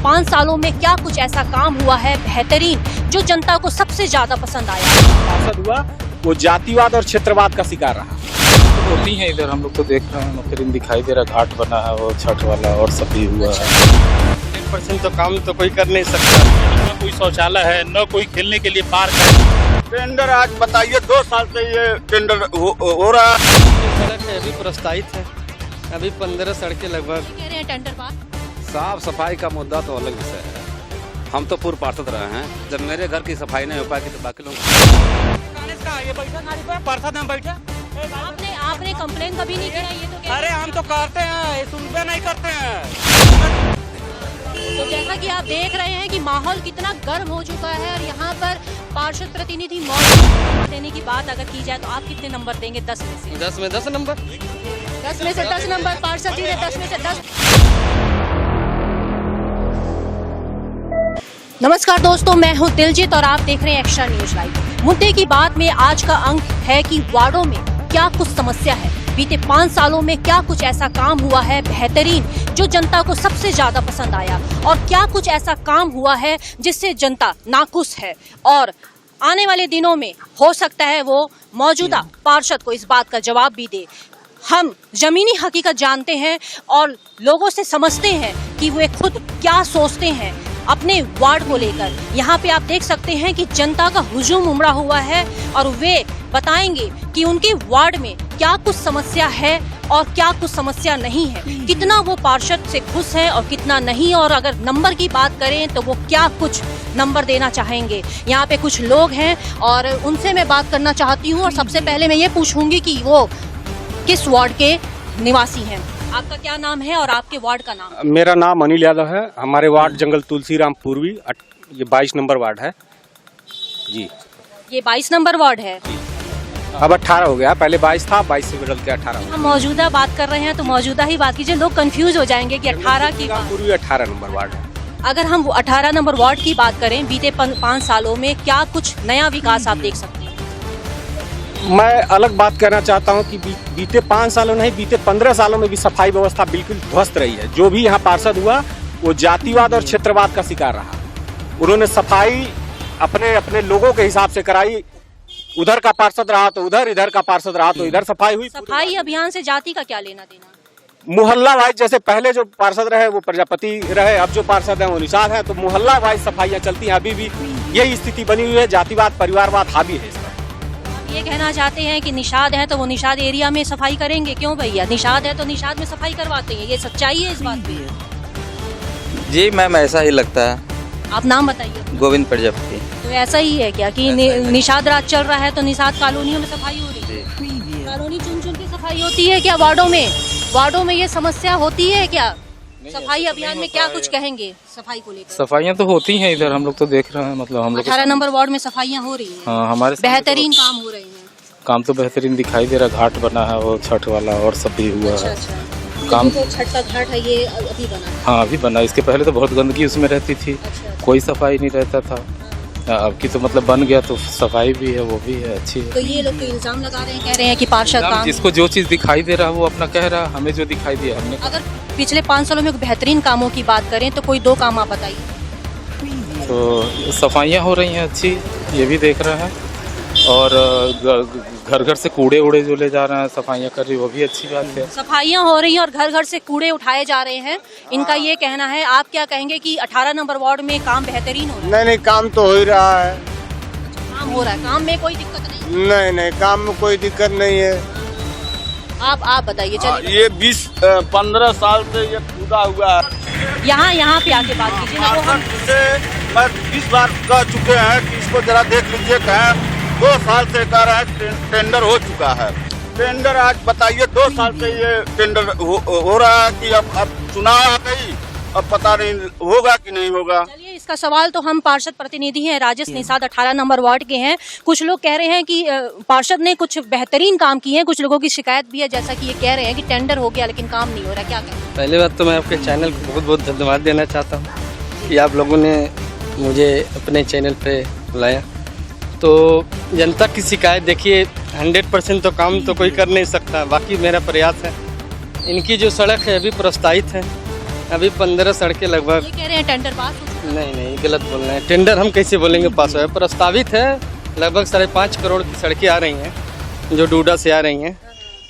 5 सालों में क्या कुछ ऐसा काम हुआ है बेहतरीन जो जनता को सबसे ज्यादा पसंद आया। पार्षद हुआ वो जातिवाद और क्षेत्रवाद का शिकार रहा। होती है इधर, हम लोग तो देख रहे हैं, बेहतरीन दिखाई दे रहा, घाट बना है वो छठ वाला और सब भी हुआ है। 100% तो काम तो कोई कर नहीं सकता। न कोई शौचालय है, न कोई खेलने के लिए पार्क है। टेंडर आज बताइए 2 साल से ये टेंडर हो रहा है। सड़क है अभी प्रस्तावित है, अभी 15 सड़कें लगभग। कह रहे हैं टेंडर बात। साफ सफाई का मुद्दा तो अलग विषय है। हम तो पूर्व पार्षद रहे हैं, जब मेरे घर की सफाई नहीं हो पाएगी तो बाकी लोग आपने कंप्लेन कभी नहीं किया, ये तो अरे हम तो करते हैं, सुनते नहीं करते हैं। तो जैसा कि आप देख रहे हैं कि माहौल कितना गर्म हो चुका है और यहाँ पर पार्षद प्रतिनिधि मौजूद देने की बात अगर की जाए तो आप कितने नंबर देंगे 10 में से? 10 में 10 नंबर। 10 में से 10 नंबर पार्षद जी ने 10 में से 10। नमस्कार दोस्तों, मैं हूं दिलजीत और आप देख रहे हैं एक्स्ट्रा न्यूज लाइव। मुद्दे की बात में आज का अंक है कि वार्डों में क्या कुछ समस्या है, बीते 5 सालों में क्या कुछ ऐसा काम हुआ है बेहतरीन जो जनता को सबसे ज्यादा पसंद आया और क्या कुछ ऐसा काम हुआ है जिससे जनता नाखुश है और आने वाले दिनों में हो सकता है वो मौजूदा पार्षद को इस बात का जवाब भी दे। हम जमीनी हकीकत जानते हैं और लोगों से समझते हैं कि वे खुद क्या सोचते हैं अपने वार्ड को लेकर। यहाँ पे आप देख सकते हैं कि जनता का हुजूम उमड़ा हुआ है और वे बताएंगे कि उनके वार्ड में क्या कुछ समस्या है और क्या कुछ समस्या नहीं है, कितना वो पार्षद से खुश है और कितना नहीं, और अगर नंबर की बात करें तो वो क्या कुछ नंबर देना चाहेंगे। यहाँ पे कुछ लोग हैं और उनसे मैं बात करना चाहती हूँ और सबसे पहले मैं ये पूछूंगी कि वो किस वार्ड के निवासी हैं। आपका क्या नाम है और आपके वार्ड का नाम? मेरा नाम अनिल यादव है। हमारे वार्ड जंगल तुलसीराम पूर्वी, ये 22 नंबर वार्ड है जी। ये 22 नंबर वार्ड है। अब 18 हो गया, पहले 22 था, 22 से बदल के 18 हो हम मौजूदा बात कर रहे हैं तो मौजूदा ही बात कीजिए, लोग कंफ्यूज हो जाएंगे कि 18 की बात। पूर्वी 18 नंबर वार्ड है। अगर हम 18 नंबर वार्ड की बात करें, बीते 5 सालों में क्या कुछ नया विकास आप देख सकते हैं? मैं अलग बात करना चाहता हूं कि बीते 5 सालों नहीं, बीते 15 सालों में भी सफाई व्यवस्था बिल्कुल ध्वस्त रही है। जो भी यहाँ पार्षद हुआ वो जातिवाद और क्षेत्रवाद का शिकार रहा। उन्होंने सफाई अपने अपने लोगों के हिसाब से कराई। उधर का पार्षद रहा तो उधर, इधर का पार्षद रहा तो इधर सफाई हुई। सफाई अभियान से जाति का क्या लेना देना? मोहल्ला वाइज, जैसे पहले जो पार्षद रहे वो प्रजापति रहे, अब जो पार्षद है वो निषाद है, तो मोहल्ला वाइज सफाइयाँ चलती हैं। अभी भी यही स्थिति बनी हुई है, जातिवाद परिवारवाद हावी है। ये कहना चाहते हैं कि निषाद है तो वो निषाद एरिया में सफाई करेंगे? क्यों भैया, निषाद है तो निषाद में सफाई करवाते हैं, ये सच्चाई है इस बात पे? जी मैम, ऐसा ही लगता है। आप नाम बताइए। गोविंद प्रजापति। तो ऐसा ही है क्या कि निषाद राज चल रहा है तो निषाद कॉलोनियों में सफाई हो रही है? कॉलोनी चुन चुन के सफाई होती है क्या वार्डों में? वार्डों में ये समस्या होती है क्या? सफाई अभियान में क्या कुछ कहेंगे सफाई को लेकर? सफाइयाँ तो होती हैं इधर, हम लोग तो देख रहे हैं, मतलब हम लोग 18 नंबर वार्ड में सफाइयाँ हो रही हैं। हाँ, हमारे बेहतरीन काम हो रहे हैं। काम तो बेहतरीन दिखाई दे रहा, घाट बना है वो छठ वाला और सब भी हुआ है। काम तो छठ का घाट है, ये अभी बना है? हाँ अभी बना, इसके पहले तो बहुत गंदगी उसमें रहती थी, कोई सफाई नहीं रहता था। अब की तो मतलब बन गया तो सफाई भी है, वो भी है, अच्छी है। तो ये लोग तो इल्जाम लगा रहे हैं, कह रहे हैं कि पार्षद काम, जिसको जो चीज दिखाई दे रहा है वो अपना कह रहा है, हमें जो दिखाई दिया हमने। अगर पिछले 5 सालों में बेहतरीन कामों की बात करें तो कोई 2 काम आप बताइए। तो सफाइयाँ हो रही हैं अच्छी, ये भी देख रहे हैं, और घर घर से कूड़े उड़े जो ले जा रहे हैं, सफाइयाँ कर रही, वो भी अच्छी बात है। सफाइयाँ हो रही हैं और घर घर से कूड़े उठाए जा रहे हैं, इनका ये कहना है। आप क्या कहेंगे कि 18 नंबर वार्ड में काम बेहतरीन हो रहा है? नहीं, काम तो हो ही रहा है। काम हो रहा है, काम में कोई दिक्कत नहीं? नहीं, काम में कोई दिक्कत नहीं है। आप बताइए। चलिए, ये 15 साल से ये पूरा हुआ है। यहाँ पे आके बात कीजिए ना। वो हम मैं 20 बार कह चुके हैं कि इसको जरा देख लीजिए। 2 साल से कह रहे हैं टेंडर हो चुका है। टेंडर आज बताइए 2 साल से ये टेंडर हो रहा है कि अब चुनाव आ गई, अब पता नहीं होगा कि नहीं होगा। चलिए, इसका सवाल तो हम पार्षद प्रतिनिधि हैं, राजेश निषाद 18 नंबर वार्ड के हैं। कुछ लोग कह रहे हैं कि पार्षद ने कुछ बेहतरीन काम किए हैं, कुछ लोगों की शिकायत भी है, जैसा कि ये कह रहे हैं कि टेंडर हो गया लेकिन काम नहीं हो रहा। क्या कहें? पहली बात तो मैं आपके चैनल को बहुत बहुत धन्यवाद देना चाहता हूँ कि आप लोगों ने मुझे अपने चैनल पे बुलाया। तो जनता की शिकायत देखिए, 100% तो काम तो कोई कर नहीं सकता, बाकी मेरा प्रयास है। इनकी जो सड़क है अभी प्रस्तावित है, अभी 15 सड़कें लगभग। ये कह रहे हैं टेंडर पास हो चुका नहीं गलत बोल रहे हैं। टेंडर हम कैसे बोलेंगे पास है, प्रस्तावित है। लगभग 5.5 करोड़ की सड़कें आ रही हैं जो डूडा से आ रही हैं,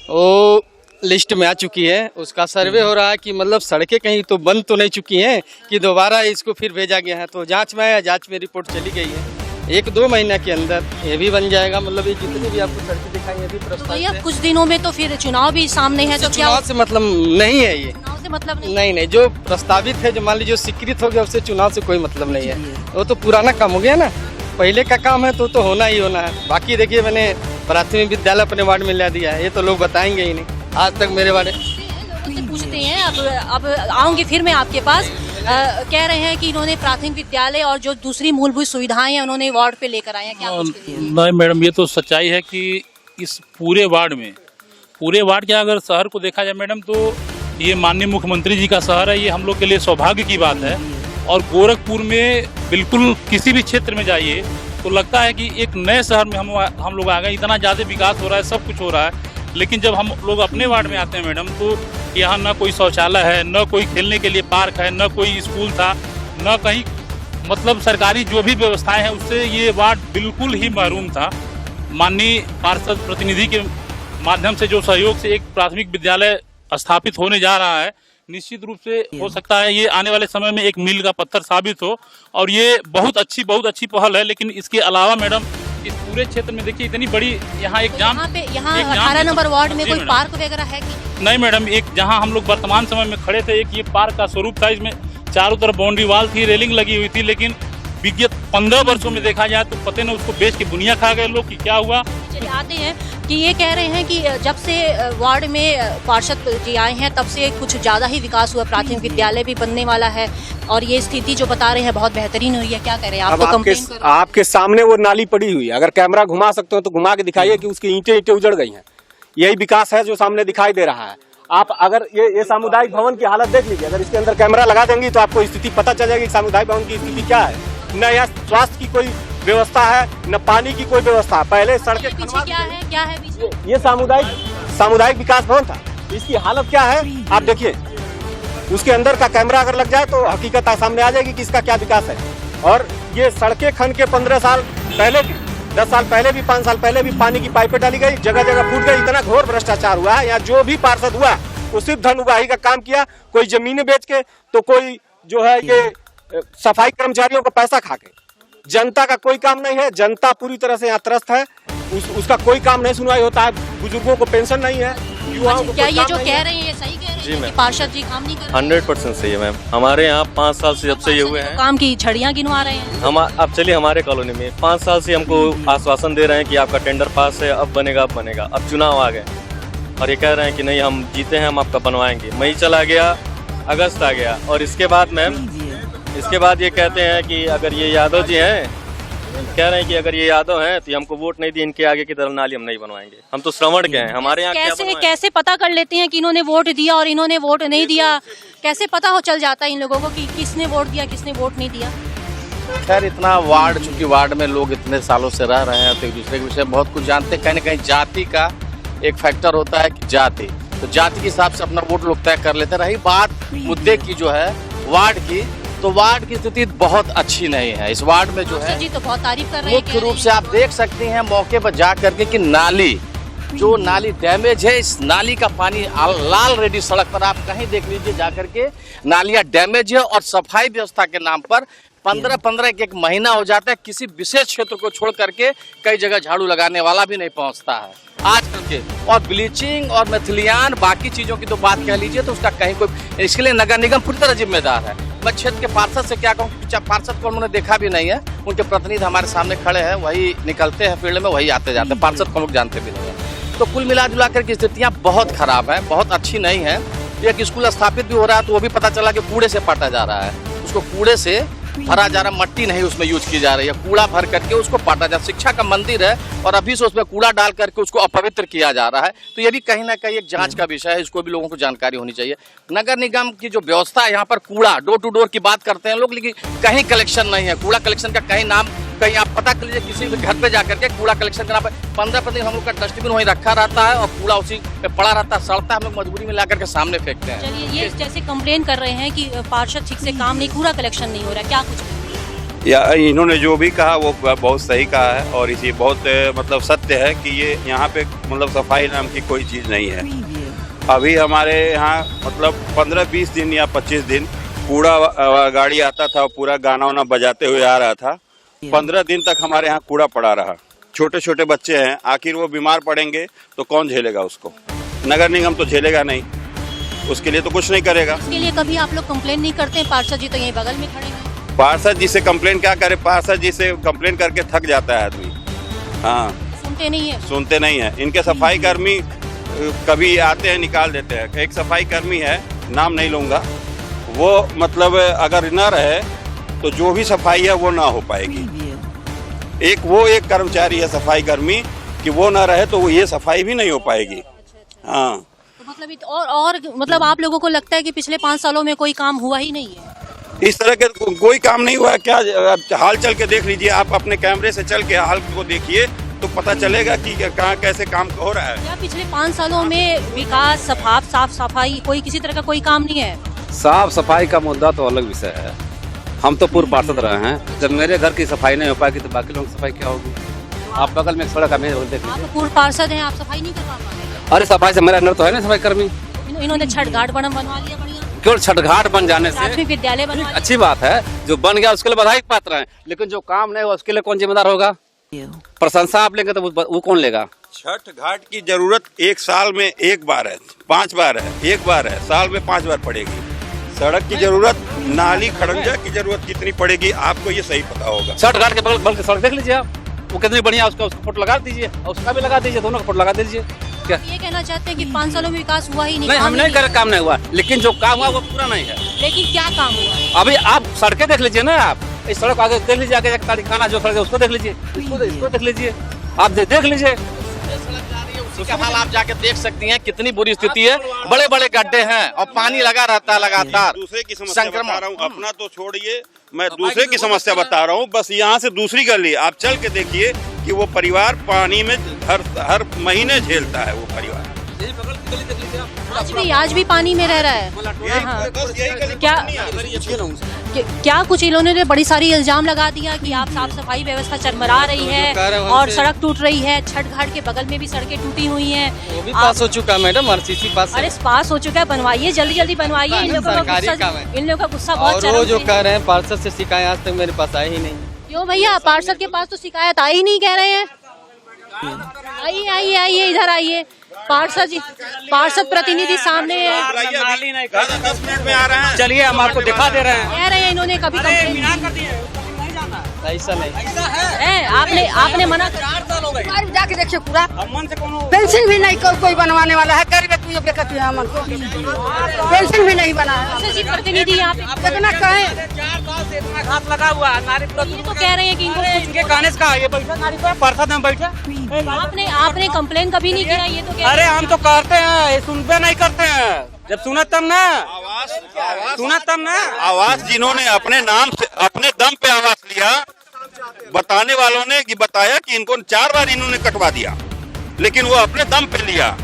वो लिस्ट में आ चुकी है। उसका सर्वे हो रहा है कि मतलब सड़कें कहीं तो बंद तो नहीं चुकी हैं कि दोबारा इसको फिर भेजा गया है। तो जांच में आया, जांच में रिपोर्ट चली गई है। 1-2 महीने के अंदर ये भी बन जाएगा। मतलब ये जितनी भी आपको सड़कें दिखाई ये भी तो प्रस्तावित भैया है। कुछ दिनों में तो फिर चुनाव भी सामने है, तो क्या चुनाव से मतलब नहीं है ये। चुनाव से मतलब नहीं? नहीं, जो प्रस्तावित है, जो मान लीजिए स्वीकृत हो गया, उससे चुनाव से कोई मतलब नहीं है। वो तो पुराना काम हो गया ना, पहले का काम है तो होना ही होना है। बाकी देखिए, मैंने प्राथमिक विद्यालय अपने वार्ड में ला दिया है, ये तो लोग बताएंगे ही नहीं। आज तक मेरे वार्ड लोगों से पूछते हैं। अब आऊंगी फिर मैं आपके पास। कह रहे हैं कि इन्होंने प्राथमिक विद्यालय और जो दूसरी मूलभूत सुविधाएं हैं उन्होंने वार्ड पे लेकर आए हैं, क्या कुछ कहिए? नहीं मैडम, ये तो सच्चाई है कि इस पूरे वार्ड में, पूरे वार्ड के अगर शहर को देखा जाए मैडम, तो ये माननीय मुख्यमंत्री जी का शहर है। ये हम लोग के लिए सौभाग्य की बात है। और गोरखपुर में बिल्कुल किसी भी क्षेत्र में जाइए तो लगता है कि एक नए शहर में हम लोग आ गए। इतना ज़्यादा विकास हो रहा है, सब कुछ हो रहा है। लेकिन जब हम लोग अपने वार्ड में आते हैं मैडम, तो यहाँ न कोई शौचालय है, न कोई खेलने के लिए पार्क है, न कोई स्कूल था, न कहीं मतलब सरकारी जो भी व्यवस्थाएं हैं उससे ये वार्ड बिल्कुल ही महरूम था। माननीय पार्षद प्रतिनिधि के माध्यम से जो सहयोग से एक प्राथमिक विद्यालय स्थापित होने जा रहा है, निश्चित रूप से हो सकता है ये आने वाले समय में एक मील का पत्थर साबित हो। और ये बहुत अच्छी पहल है। लेकिन इसके अलावा मैडम, इस पूरे क्षेत्र में देखिए इतनी बड़ी यहाँ एक जाम, यहाँ एक जाम 18 नंबर वार्ड में जी कोई मैडम। पार्क वगैरह है कि नहीं मैडम, एक जहाँ हम लोग वर्तमान समय में खड़े थे, एक ये पार्क का स्वरूप था। इसमें चारों तरफ बाउंड्री वाल थी, रेलिंग लगी हुई थी। लेकिन विगत 15 वर्षों में देखा जाए तो पते न उसको बेच के बुनिया खा गए लोग कि क्या हुआ। चलिए आते हैं कि ये कह रहे हैं कि जब से वार्ड में पार्षद जी आए हैं तब से कुछ ज़्यादा ही विकास हुआ, प्राथमिक विद्यालय भी बनने वाला है और ये स्थिति जो बता रहे हैं बहुत बेहतरीन हुई है। क्या कह रहे हैं आप? तो कंप्लेन कर आपके सामने वो नाली पड़ी हुई है। अगर कैमरा घुमा सकते हो तो घुमा के दिखाइए कि उसकी ईंटें उजड़ गई हैं। यही विकास है जो सामने दिखाई दे रहा है। आप अगर ये सामुदायिक भवन की हालत देख लीजिए, अगर इसके अंदर कैमरा लगा देंगी तो आपको स्थिति पता चल जाएगी कि सामुदायिक भवन की स्थिति क्या है। न यहाँ स्वास्थ्य की कोई व्यवस्था है, न पानी की कोई व्यवस्था है। पहले सड़कें पीछे क्या है पीछे? ये सामुदायिक विकास भवन था। इसकी हालत क्या है आप देखिए। उसके अंदर का कैमरा अगर लग जाए तो हकीकत सामने आ जाएगी कि इसका क्या विकास है। और ये सड़कें खन के 15 साल पहले भी, 10 साल पहले भी, 5 साल पहले भी पानी की पाइपें डाली गई, जगह जगह फूट गई। इतना घोर भ्रष्टाचार हुआ है। यहाँ जो भी पार्षद हुआ वो सिर्फ धन उगाही का काम किया। कोई जमीनें बेच के, तो कोई जो है ये सफाई कर्मचारियों का पैसा खा के। जनता का कोई काम नहीं है। जनता पूरी तरह से यहाँ त्रस्त है। उसका कोई काम नहीं सुनवाई होता है। बुजुर्गों को पेंशन नहीं है, युवाओं को क्या कोई ये काम जो नहीं कह है। रहे हैं ये सही कह रहे जी हैं कि मैम। पार्षद जी काम नहीं कर रहे? 100% सही है मैम। हमारे यहाँ 5 साल से जब से ये हुए हैं, काम की छड़ियाँ गिनवा रहे हैं। हम अब चलिए हमारे कॉलोनी में 5 साल से हमको आश्वासन दे रहे हैं कि आपका टेंडर पास है, अब बनेगा अब बनेगा। अब चुनाव आ गए और ये कह रहे हैं कि नहीं हम जीते हैं, हम आपका बनवाएंगे। मई चला गया, अगस्त आ गया और इसके बाद मैम, इसके बाद ये कहते हैं कि अगर ये यादव जी हैं, कह रहे हैं कि अगर ये यादव हैं तो हमको वोट नहीं दिए, इनके आगे की तरफ नाली हम नहीं बनवाएंगे। हम तो श्रवण के हैं, हमारे यहाँ क्या बनवाएं? कैसे पता कर लेते हैं कि इन्होंने वोट दिया और इन्होंने वोट नहीं दिया? कैसे पता हो चल जाता है इन लोगों को कि किसने वोट दिया किसने वोट नहीं दिया? खैर इतना वार्ड, चूंकि वार्ड में लोग इतने सालों से रह रहे हैं तो एक दूसरे के विषय में बहुत कुछ जानते हैं। कहीं ना कहीं जाति का एक फैक्टर होता है कि जाति, तो जाति के हिसाब से अपना वोट लोग तय कर लेते हैं। रही बात मुद्दे की जो है वार्ड की, तो वार्ड की स्थिति बहुत अच्छी नहीं है। इस वार्ड में जो है जी तो बहुत तारीफ कर रहे हैं। मुख्य रूप से आप देख सकते हैं मौके पर जा करके कि नाली, जो नाली डैमेज है, इस नाली का पानी लाल रेडी सड़क पर आप कहीं देख लीजिए जा करके, नालियां डैमेज है। और सफाई व्यवस्था के नाम पर 15-15 एक महीना हो जाता है, किसी विशेष क्षेत्र को छोड़ करके कई जगह झाड़ू लगाने वाला भी नहीं पहुंचता है आजकल के। और ब्लीचिंग और मैथिलियान बाकी चीजों की तो बात कह लीजिए तो उसका कहीं कोई, इसके लिए नगर निगम पूरी तरह जिम्मेदार है। मैं क्षेत्र के पार्षद से क्या कहूँ, पार्षद को उन्होंने देखा भी नहीं है। उनके प्रतिनिधि हमारे सामने खड़े हैं, वही निकलते हैं फील्ड में, वही आते जाते हैं। पार्षद को लोग जानते भी नहीं है। तो कुल मिला जुला कर की स्थितियाँ बहुत खराब है, बहुत अच्छी नहीं है। एक स्कूल स्थापित भी हो रहा है तो वो भी पता चला कि कूड़े से पाटा जा रहा है, उसको कूड़े से भरा जा रहा, मट्टी नहीं उसमें यूज की जा रही है, कूड़ा भर करके उसको पाटा जा। शिक्षा का मंदिर है और अभी से उसमें कूड़ा डाल करके उसको अपवित्र किया जा रहा है। तो ये भी कहीं ना कहीं एक जांच का विषय है, इसको भी लोगों को जानकारी होनी चाहिए। नगर निगम की जो व्यवस्था है, यहाँ पर कूड़ा डोर टू डोर की बात करते हैं लोग, लेकिन कहीं कलेक्शन नहीं है। कूड़ा कलेक्शन का कहीं नाम कहीं आप पता कर लीजिए किसी भी घर पे जाकर के कूड़ा कलेक्शन करना पे 15 हम लोग का डस्टबिन वहीं रखा रहता है और कूड़ा उसी पे पड़ा रहता है, सड़ता है, हम लोग मजबूरी में ला करके सामने फेंकते हैं। चलिए, ये जैसे कंप्लेन कर रहे हैं कि पार्षद ठीक से काम नहीं, कूड़ा कलेक्शन नहीं हो रहा, क्या कुछ? या इन्होंने जो भी कहा वो बहुत सही कहा है और इसी बहुत मतलब सत्य है कि ये यहाँ पे मतलब सफाई नाम की कोई चीज़ नहीं है। अभी हमारे यहाँ मतलब 15-20 दिन या 25 दिन कूड़ा गाड़ी आता था, पूरा गाना वाना बजाते हुए आ रहा था। 15 दिन तक हमारे यहाँ कूड़ा पड़ा रहा। छोटे छोटे बच्चे हैं, आखिर वो बीमार पड़ेंगे तो कौन झेलेगा उसको? नगर निगम तो झेलेगा नहीं, उसके लिए तो कुछ नहीं करेगा। इसके लिए कभी आप लोग कंप्लेन नहीं करते? पार्षद जी तो यहीं बगल में खड़े हैं। पार्षद जी से कंप्लेन क्या करे? पार्षद जी से कंप्लेन करके थक जाता है आदमी। हाँ, सुनते नहीं है। सुनते नहीं है। इनके सफाई कर्मी कभी आते हैं, निकाल देते हैं। एक सफाई कर्मी है, नाम नहीं लूंगा, वो मतलब अगर न रहे तो जो भी सफाई है वो ना हो पाएगी। एक कर्मचारी है सफाई कर्मी कि वो ना रहे तो वो ये सफाई भी नहीं हो पाएगी। हाँ, तो मतलब और मतलब आप लोगों को लगता है कि पिछले 5 सालों में कोई काम हुआ ही नहीं है? इस तरह के कोई काम नहीं हुआ। क्या हाल चल के देख लीजिए, आप अपने कैमरे से चल के हाल को देखिए तो पता चलेगा कि कहाँ कैसे काम हो रहा है। क्या पिछले 5 सालों में विकास, साफ सफाई, कोई किसी तरह का कोई काम नहीं है? साफ सफाई का मुद्दा तो अलग विषय है। हम तो पूर्व पार्षद रहे हैं, जब मेरे घर की सफाई नहीं हो पाएगी तो बाकी लोगों की सफाई क्या होगी? आप बगल में एक सड़क है, देख आप पूर्व पार्षद हैं, आप सफाई नहीं करवा पाए? अरे सफाई से मेरा अंदर तो है ना सफाई कर्मी। इन्होंने छठ घाट बनवा लिया बढ़िया। केवल छठ घाट बन जाने से प्राथमिक विद्यालय बनवा लिया। अच्छी बात है, जो बन गया उसके लिए बधाई पात्र हैं, लेकिन जो काम नहीं हुआ उसके लिए कौन जिम्मेदार होगा? प्रशंसा आप लेंगे तो वो कौन लेगा? छठ घाट की जरूरत एक साल में एक बार है, 5 बार है, एक बार है, साल में 5 बार पड़ेगी। सड़क की जरूरत, नाली खड़ंजा की जरूरत कितनी पड़ेगी आपको ये सही पता होगा। छठ घाट के बगल की सड़क देख लीजिए आप, वो कितनी बढ़िया, उसका फोटो लगा दीजिए और उसका भी लगा दीजिए, दोनों का फोटो लगा दीजिए। क्या ये कहना चाहते हैं कि 5 सालों में विकास हुआ ही नहीं? नहीं, हम नहीं कर काम नहीं हुआ, लेकिन जो काम हुआ वो पूरा नहीं है। लेकिन क्या काम हुआ? अभी आप सड़कें देख लीजिए ना, आप इस सड़क आगे देख लीजिए, आगे तारीखाना जो सड़क है उसको देख लीजिए, इसको देख लीजिए, आप देख लीजिए। उसी का हाल आप जाके देख सकती हैं, कितनी बुरी स्थिति है। बड़े बड़े गड्ढे हैं और पानी लगा रहता है लगातार। दूसरे की समस्या बता रहा हूँ, अपना तो छोड़िए, मैं दूसरे की समस्या बता रहा हूँ। बस यहाँ से दूसरी गली आप चल के देखिए कि वो परिवार पानी में हर महीने झेलता है। वो परिवार आज भी पानी में रह रहा है। हाँ। क्या कुछ इन्होंने ने बड़ी सारी इल्जाम लगा दिया कि आप साफ सफाई व्यवस्था चरमरा रही है और सड़क टूट रही है। छठ घाट के बगल में भी सड़कें टूटी हुई हैं। वो भी पास हो चुका मैडम, आरसीसी पास। अरे पास हो चुका है, बनवाइए, जल्दी जल्दी बनवाइए। इन लोगों का गुस्सा बहुत और वो जो कह रहे हैं पार्षद से शिकायत आज तक मेरे पास आई ही नहीं। क्यों भैया, पार्षद के पास तो शिकायत आई नहीं कह रहे हैं? आइए इधर आइए। पार्षद प्रतिनिधि सामने है। 10 मिनट में आ रहे हैं। चलिए हम आपको दिखा दे रहे हैं। कह रहे हैं इन्होंने कभी कंप्लेन ऐसा नहीं है। आपने मना कर। जाके देखिए पूरा पेंशन भी नहीं कोई बनवाने वाला है। कर पेंशन भी नहीं बना है। जी प्रतिनिधि यहाँ पे कितना कहें, हाथ लगा हुआ नारी ये तो कह रहे हैं कि इनके कहने से कहा ये बैठा नारी पर पार्षद में बैठा। आपने कंप्लेन कभी नहीं किया? ये तो अरे हम तो करते हैं, ये सुनते नहीं करते हैं। जब सुना तब ना, सुना तब ना। आवास जिन्होंने अपने नाम से अपने दम पे आवास लिया, बताने वालों ने कि बताया कि इनको 4 बार इन्होंने कटवा दिया, लेकिन वो अपने दम पे लिया।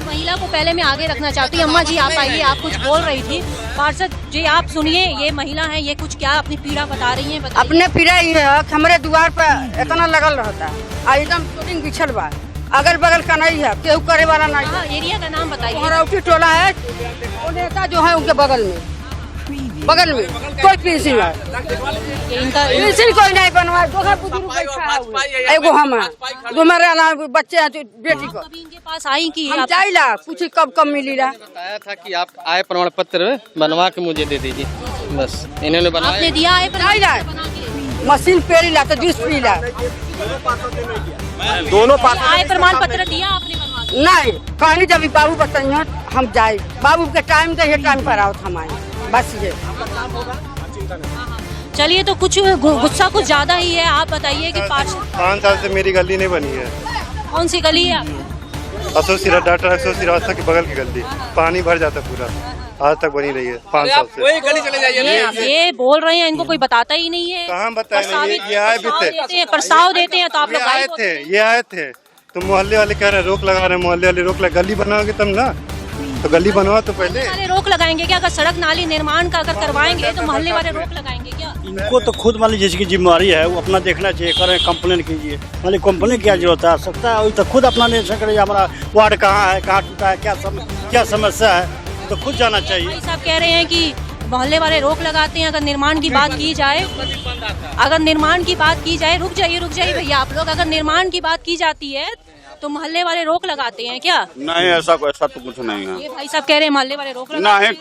महिला को पहले मैं आगे रखना चाहती हूँ। अम्मा जी आप आइए, आप कुछ बोल रही थी। पार्षद जी आप सुनिए, ये महिला है, ये कुछ क्या अपनी पीड़ा बता रही है? अपने पीड़ा ये है, हमारे द्वार पर इतना लगल रहता है, एकदम टोलिंग बिछल बा, अगल बगल का नहीं है, केहू करे वाला नहीं है। एरिया का नाम बताइए। मरौटी टोला है, वो नेता जो है उनके बगल में कोई पेंशन है, पेंशन कोई नहीं बनवा। 2 बुजुर्ग बैठा है, एगो हम है जो मेरे बच्चे हैं, बेटी को इनके पास आई कि हम जाइला पूछी कब मिली ला। बताया था कि आप आय प्रमाण पत्र बनवा के मुझे दे दीजिए, बस इन्होंने बनवाया। आपने दिया है? मशीन पेरी ला तो 20 पी ला। दोनों पास आय प्रमाण पत्र दिया आपने? नहीं कहनी, जब बाबू बताइए हम जाए, बाबू के टाइम दे टाइम पर आओ हम आए, बस ये। चलिए, तो कुछ गुस्सा कुछ ज्यादा ही है। आप बताइए कि 5 साल से मेरी गली नहीं बनी है। कौन सी गली है? डॉक्टर अशोक श्रीवास्तव के बगल की गली, पानी भर जाता पूरा। आज तक बनी रही है 5 साल से। वही गली चले जाइए। ये बोल रहे हैं, इनको कोई बताता ही नहीं है। कहाँ बताए? ये आए भी थे, प्रस्ताव देते हैं तो आप लोग आए थे, ये आए थे तो मोहल्ले वाले कह रहे हैं रोक लगा रहे हैं, मोहल्ले वाले रोक लगा, गली बनाओगे तब ना, तो गली बनवा तो पहले। वाले रोक लगाएंगे क्या? अगर सड़क नाली निर्माण का अगर करवाएंगे तो मोहल्ले वाले रोक लगाएंगे क्या? इनको तो खुद मान लीजिए जिसकी जिम्मेवारी है वो अपना देखना चाहिए, करें कंप्लेन कीजिए, मान लीजिए कंप्लेन क्या जरूरत है, सकता है तो खुद अपना निरीक्षण करें, हमारा वार्ड कहाँ है, कहाँ टूटा है, क्या समस्या है, तो खुद जाना चाहिए। भाई साहब कह रहे हैं कि मोहल्ले वाले रोक लगाते हैं। अगर निर्माण की बात की जाए, रुक जाइए भैया आप लोग, अगर निर्माण की बात की जाती है तो मोहल्ले वाले रोक लगाते हैं क्या? नहीं, ऐसा तो कुछ नहीं है। ये भाई साहब कह रहे हैं मोहल्ले वाले रोक लगाते हैं।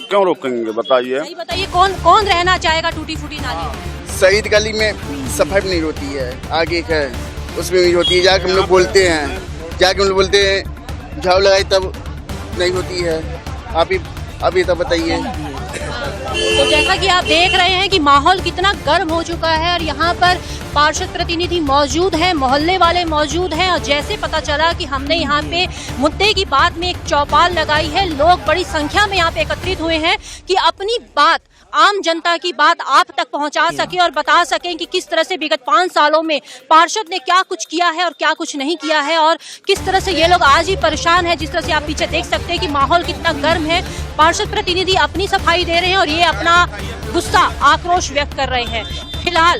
क्यों रोकेंगे बताइए? सही बताइए, कौन रहना चाहेगा टूटी फूटी नाली? शहीद गली में सफाई नहीं होती है, आगे का उसमें नहीं होती है, जाके हम लोग बोलते हैं झाड़ू लगाई तब नहीं होती है। आप ही तो बताइए। तो जैसा कि आप देख रहे हैं कि माहौल कितना गर्म हो चुका है और यहाँ पर पार्षद प्रतिनिधि मौजूद हैं, मोहल्ले वाले मौजूद हैं और जैसे पता चला कि हमने यहाँ पे मुद्दे की बात में एक चौपाल लगाई है, लोग बड़ी संख्या में यहाँ पे एकत्रित हुए हैं कि अपनी बात, आम जनता की बात आप तक पहुंचा सके और बता सकें कि किस तरह से विगत 5 सालों में पार्षद ने क्या कुछ किया है और क्या कुछ नहीं किया है और किस तरह से ये लोग आज ही परेशान है। जिस तरह से आप पीछे देख सकते हैं कि माहौल कितना गर्म है, पार्षद प्रतिनिधि अपनी सफाई दे रहे हैं और ये अपना गुस्सा, आक्रोश व्यक्त कर रहे हैं। फिलहाल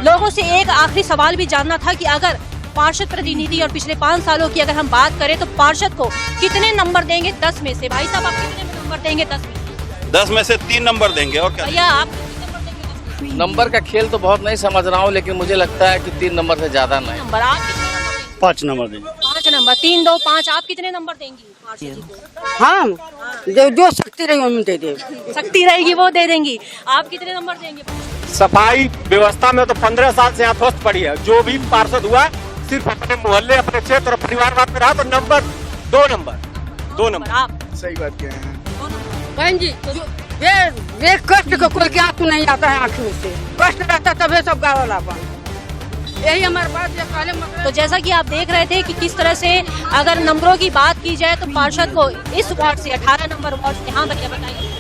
लोगों से एक आखिरी सवाल भी जानना था कि अगर पार्षद प्रतिनिधि और पिछले 5 सालों की अगर हम बात करें तो पार्षद को कितने नंबर देंगे 10 में से? भाई साहब आप कितने नंबर देंगे 10 में? 10 में से 3 नंबर देंगे। और क्या भैया आप कितने नंबर देंगे? नंबर का खेल तो बहुत नहीं समझ रहा हूँ, लेकिन मुझे लगता है कि 3 नंबर से ज्यादा नहीं। नंबर आप कितने नंबर देंगे? 5 नंबर देंगे। 5 नंबर, 3, 2, 5। आप कितने नंबर देंगी पार्षद जी को? हम जो शक्ति रही हम दे दे, शक्ति रहेगी वो दे देंगी। आप कितने नंबर देंगे? सफाई व्यवस्था में तो 15 साल से यहाँ ध्वस्त पड़ी है। जो भी पार्षद हुआ सिर्फ अपने मोहल्ले, अपने क्षेत्र और परिवारवाद में रहा, तो 2 नंबर। आप सही बात कह रहे हैं। बहन जी ये कष्ट को कोई क्या आंसू नहीं आता है आँख में से, कष्ट रहता तभी सब गावलापन, यही हमारे पास ये काले तो जैसा कि आप देख रहे थे कि किस तरह से अगर नंबरों की बात की जाए तो पार्षद को इस वार्ड से 18 नंबर वार्ड, यहाँ बताइए।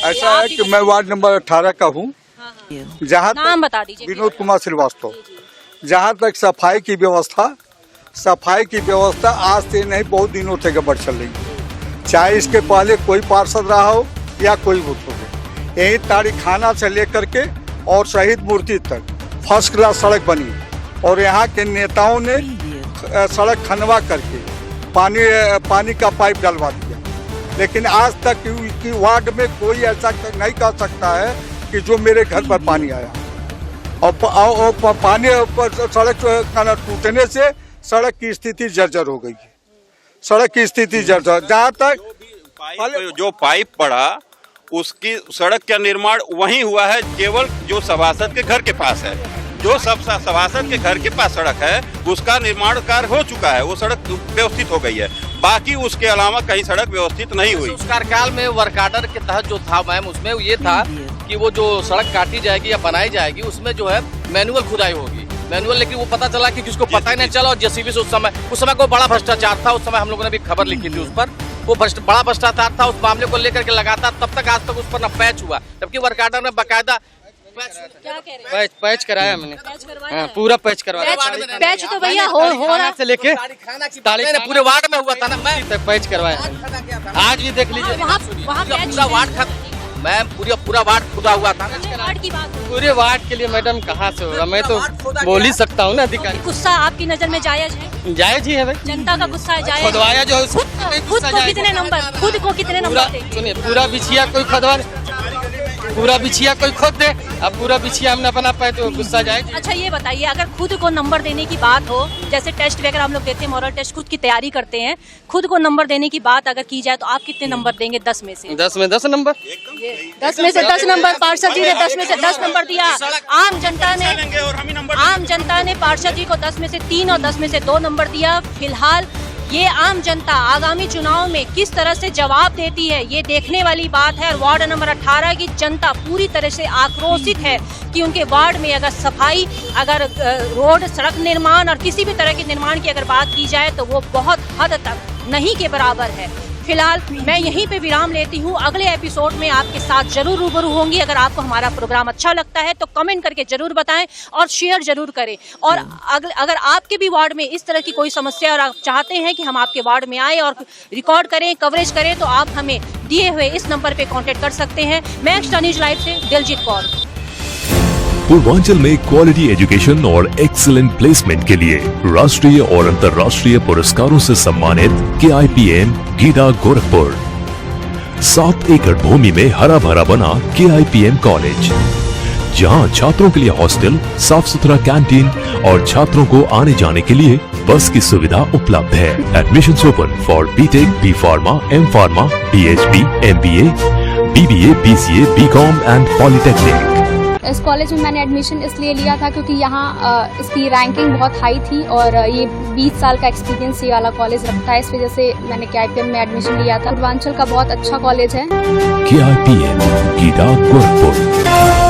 ऐसा है कि मैं वार्ड नंबर 18 का हूँ, जहाँ नाम बता दीजिए। विनोद कुमार श्रीवास्तव। जहाँ तक सफाई की व्यवस्था आज से नहीं, बहुत दिनों से गड़बड़ चल रही है। चाहे इसके पहले कोई पार्षद रहा हो या कोई हो, यही तारीख खाना से लेकर के और शहीद मूर्ति तक फर्स्ट क्लास सड़क बनी और यहाँ के नेताओं ने सड़क खनवा करके पानी का पाइप डलवा दिया। लेकिन आज तक की वार्ड में कोई ऐसा नहीं कह सकता है कि जो मेरे घर पर पानी आया। और पानी सड़क टूटने से सड़क की स्थिति जर्जर हो गई है। जहाँ तक जो पाइप पड़ा उसकी सड़क का निर्माण वहीं हुआ है, केवल जो सभासद के घर के पास है। जो सब सभासद के घर के पास सड़क है उसका निर्माण कार्य हो चुका है, वो सड़क व्यवस्थित हो गई है। बाकी उसके अलावा कहीं सड़क व्यवस्थित नहीं हुई। उस कार्यकाल में वर्क आर्डर के तहत जो था मैम, उसमें ये था कि वो जो सड़क काटी जाएगी या बनाई जाएगी उसमें जो है मैनुअल खुदाई होगी, लेकिन वो पता चला कि किसको पता ही नहीं चला। और जेसीबी से उस समय कोई बड़ा भ्रष्टाचार था। उस समय हम लोगों ने भी खबर लिखी थी उस पर, वो बड़ा भ्रष्टाचार था। उस मामले को लेकर के लगातार तब तक आज तक उस पर न पैच हुआ, जबकि वर्क आर्डर में बाकायदा पैच कराया मैंने। हाँ, पूरा पैच करवाया। पैच तो भैया हो रहा से लेके पूरे वार्ड में हुआ था ना, मैं पैच करवाया। आज भी देख लीजिए, वहाँ पूरा वार्ड मैं पूरा वार्ड खुदा हुआ था। वार्ड की बात पूरे वार्ड के लिए मैडम कहाँ से होगा, मैं तो बोल ही सकता हूँ ना अधिकारी। गुस्सा आपकी नजर में जायज है? जायज ही है भाई, जनता का गुस्सा है जायज। खुदवाया जो खुद को कितने नंबर? सुनिए, पूरा बिछिया कोई खुदवा, पूरा बिछिया कोई खुद दे, अब पूरा बिछिया हम न बना पाए तो गुस्सा जाएगा। अच्छा ये बताइए, अगर खुद को नंबर देने की बात हो, जैसे टेस्ट वगैरह हम लोग देते हैं, मॉरल टेस्ट खुद की तैयारी करते हैं, खुद को नंबर देने की बात अगर की जाए तो आप कितने नंबर देंगे 10 में से? 10 में 10 नंबर। 10 में से 10 नंबर पार्षद जी ने 10 में से 10 नंबर दिया। आम जनता ने पार्षद जी को 10 में से 3 और 10 में से 2 नंबर दिया। फिलहाल ये आम जनता आगामी चुनाव में किस तरह से जवाब देती है, ये देखने वाली बात है। और वार्ड नंबर 18 की जनता पूरी तरह से आक्रोशित है कि उनके वार्ड में अगर सफाई, अगर रोड, सड़क निर्माण और किसी भी तरह के निर्माण की अगर बात की जाए तो वो बहुत हद तक नहीं के बराबर है। फिलहाल मैं यहीं पे विराम लेती हूँ। अगले एपिसोड में आपके साथ जरूर रूबरू होंगी। अगर आपको हमारा प्रोग्राम अच्छा लगता है तो कमेंट करके जरूर बताएं और शेयर जरूर करें। और अगर आपके भी वार्ड में इस तरह की कोई समस्या और आप चाहते हैं कि हम आपके वार्ड में आए और रिकॉर्ड करें, कवरेज करें, तो आप हमें दिए हुए इस नंबर पे कांटेक्ट कर सकते हैं। मैं एक्स्ट्रा न्यूज लाइव से दिलजीत कौर। पूर्वांचल में क्वालिटी एजुकेशन और एक्सीलेंट प्लेसमेंट के लिए राष्ट्रीय और अंतर्राष्ट्रीय पुरस्कारों से सम्मानित KIPM गीडा गोरखपुर। 7 एकड़ भूमि में हरा भरा बना KIPM कॉलेज, जहां छात्रों के लिए हॉस्टल, साफ सुथरा कैंटीन और छात्रों को आने जाने के लिए बस की सुविधा उपलब्ध है। Admissions open for BTech, B Pharma, M Pharma, PhD, MBA, BBA, BCA, BCom and polytechnic. इस कॉलेज में मैंने एडमिशन इसलिए लिया था क्योंकि यहाँ इसकी रैंकिंग बहुत हाई थी और ये 20 साल का एक्सपीरियंस ये वाला कॉलेज रखता है। इस वजह से मैंने KIPM में एडमिशन लिया था। पूर्वांचल का बहुत अच्छा कॉलेज है। KIPM गीडा गोरखपुर।